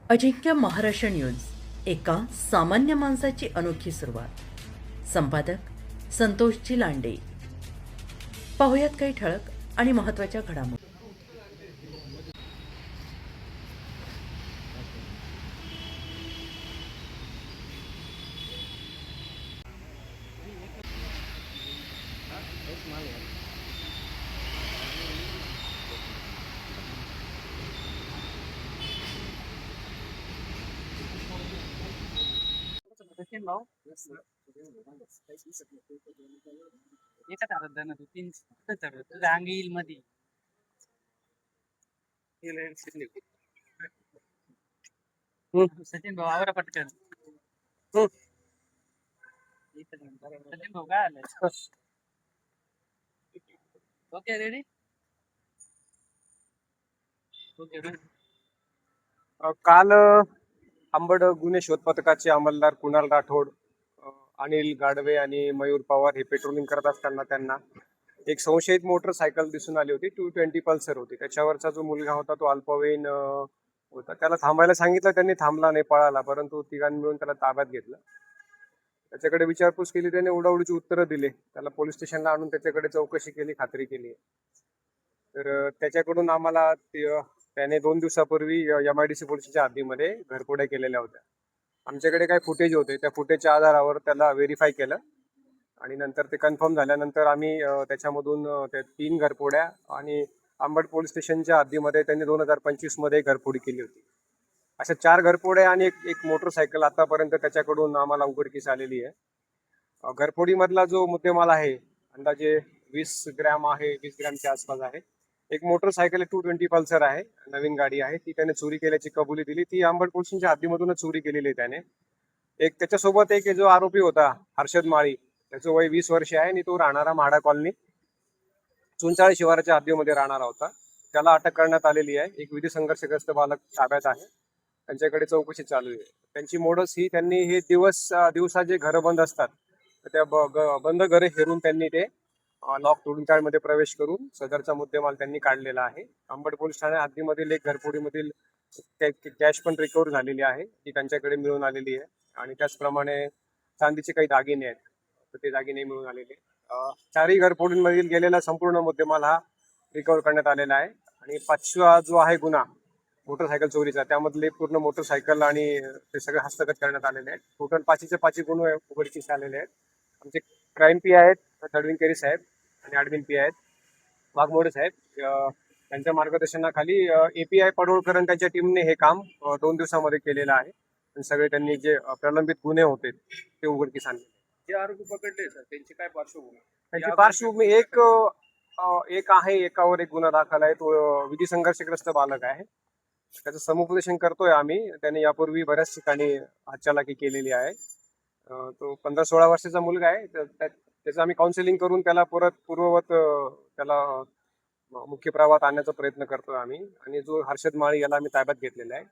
अजिंक्य Maharashtra news, एका सामान्य माणसाची अनोखी सुरुवात. संपादक संतोषजी लांडे. पाहुयात काही ठळक आणि महत्त्वाच्या घडामोडी. सचिन भाऊ एकच हातात ना तू तीन तुझ्या अंगी येईल मध्ये सचिन भाऊ आवरा पटकन. सचिन भाऊ काय आलं? Okay ready. ओके काल अंबड गुन्हे शोध पथकाचे अंमलदार कुणाल राठोड, अनिल गाडवे आणि मयूर पवार हे पेट्रोलिंग करत असताना त्यांना एक संशयित मोटरसायकल दिसून आली होती. 220 पल्सर होती. त्याच्यावरचा जो मुलगा होता तो अल्पवयीन होता. त्याला थांबायला सांगितलं, त्यांनी थांबला नाही, पळाला. परंतु तिघांनी मिळून त्याला ताब्यात घेतलं. त्याच्याकडे विचारपूस केली, त्याने उडाउडीची उत्तरं दिले. त्याला पोलीस स्टेशनला आणून त्याच्याकडे चौकशी केली, खात्री केली. तर त्याच्याकडून आम्हाला त्याने 2 दिवसापूर्वी MIDC पोलिसच्या हद्दीमध्ये घरफोड्या केलेल्या होत्या. आमच्याकडे काही फुटेज होते, त्या फुटेजच्या आधारावर त्याला व्हेरीफाय केलं आणि नंतर ते कन्फर्म झाल्यानंतर आम्ही त्याच्यामधून त्या 3 घरफोड्या आणि अंबड पोलीस स्टेशनच्या हद्दीमध्ये त्यांनी 2025 मध्ये घरफोडी केली होती. अशा 4 घरफोड्या आणि एक मोटरसायकल आतापर्यंत त्याच्याकडून आम्हाला उघडकीस आलेली आहे. घरफोडीमधला जो मुद्देमाल आहे अंदाजे 20 ग्रॅम आहे, 20 ग्रॅमच्या आसपास आहे. एक मोटरसायकल 220 पल्सर आहे, नवीन गाडी आहे, ती त्याने चोरी केल्याची कबुली दिली. ती अंबड पोलिसांच्या हद्दीमधूनच चोरी केलेली आहे त्याने. त्याच्यासोबत एक जो आरोपी होता हर्षद माळी, त्याचं वय 20 वर्ष आहे आणि तो राहणारा म्हाडा कॉलनी चुनचाळी शिवाराच्या हद्दीमध्ये राहणारा होता. त्याला अटक करण्यात आलेली आहे. एक विधी संघर्षग्रस्त बालक ताब्यात आहे, त्यांच्याकडे चौकशी चालू आहे. त्यांची मोडस ही, त्यांनी हे दिवसा जे घरं बंद असतात त्या बंद घरे हेरून त्यांनी ते लॉक तोडून त्यामध्ये प्रवेश करून सदरचा मुद्देमाल त्यांनी काढलेला आहे. अंबड पोलीस ठाणे हद्दीमधील एक घरफोडीमधील कॅश पण रिकव्हर झालेली आहे, ती त्यांच्याकडे मिळून आलेली आहे. आणि त्याचप्रमाणे चांदीचे काही दागिने आहेत, तर ते दागिने मिळून आलेले. 4ही घरफोडींमधील गेलेला संपूर्ण मुद्देमाल हा रिकव्हर करण्यात आलेला आहे. आणि 5वा जो आहे गुन्हा मोटरसायकल चोरीचा, त्यामधले पूर्ण मोटरसायकल आणि ते सगळे हस्तगत करण्यात आलेले आहेत. टोटल 5चे 5 गुन्हे उघडकीस आलेले आहेत. आमचे क्राईम पी आहेत तडविनकेरी साहेब आणि ॲडमिन पी आहेत वाघमोडे साहेब. त्यांच्या मार्गदर्शनाखाली API पडोळकर त्यांच्या टीमने हे काम 2 दिवसामध्ये केलेलं आहे. आणि सगळे त्यांनी जे प्रलंबित गुन्हे होते ते उघडकीस आणले. जे आरोपी पकडले सर त्यांची काय पार्श्वभूमी? त्यांची पार्श्वभूमी एक आहे, एकावर एक गुन्हा दाखल आहे. तो विधी संघर्षग्रस्त बालक आहे. त्याचं समुपदेशन करतोय आम्ही. त्याने यापूर्वी बऱ्याच ठिकाणी हातचालाकी केलेली आहे. तो 15-16 वर्षाचा मुलगा आहे. त्याचं आम्ही काउन्सिलिंग करून त्याला पूर्ववत त्याला मुख्य प्रवाहात आणण्याचा प्रयत्न करतोय आम्ही. आणि जो हर्षद माळी याला आम्ही ताब्यात घेतलेला आहे.